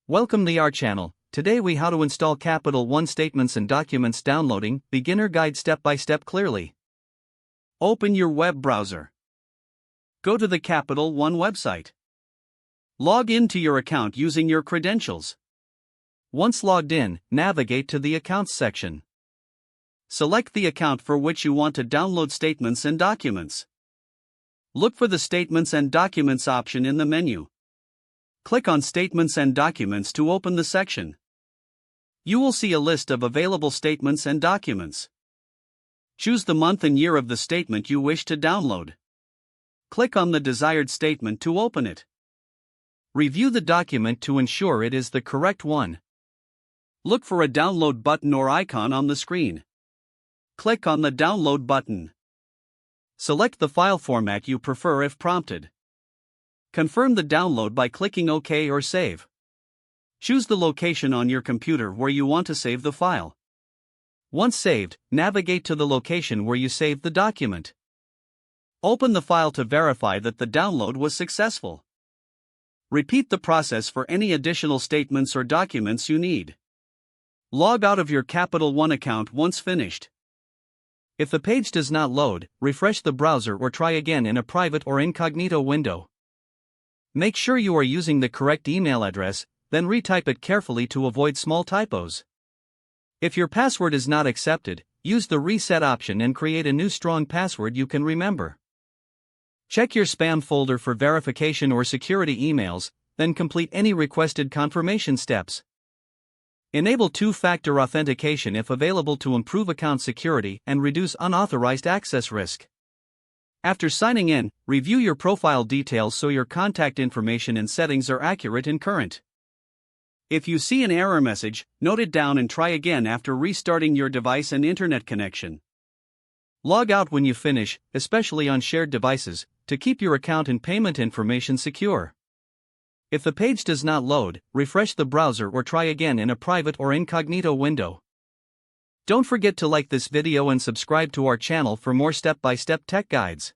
Welcome to our channel. Today we how to install Capital One statements and documents downloading, beginner guide step by step clearly. Open your web browser. Go to the Capital One website. Log into your account using your credentials. Once logged in, navigate to the Accounts section. Select the account for which you want to download statements and documents. Look for the Statements and Documents option in the menu. Click on Statements and Documents to open the section. You will see a list of available statements and documents. Choose the month and year of the statement you wish to download. Click on the desired statement to open it. Review the document to ensure it is the correct one. Look for a download button or icon on the screen. Click on the download button. Select the file format you prefer if prompted. Confirm the download by clicking OK or Save. Choose the location on your computer where you want to save the file. Once saved, navigate to the location where you saved the document. Open the file to verify that the download was successful. Repeat the process for any additional statements or documents you need. Log out of your Capital One account once finished. If the page does not load, refresh the browser or try again in a private or incognito window. Make sure you are using the correct email address, then retype it carefully to avoid small typos. If your password is not accepted, use the reset option and create a new strong password you can remember. Check your spam folder for verification or security emails, then complete any requested confirmation steps. Enable two-factor authentication if available to improve account security and reduce unauthorized access risk. After signing in, review your profile details so your contact information and settings are accurate and current. If you see an error message, note it down and try again after restarting your device and internet connection. Log out when you finish, especially on shared devices, to keep your account and payment information secure. If the page does not load, refresh the browser or try again in a private or incognito window. Don't forget to like this video and subscribe to our channel for more step-by-step tech guides.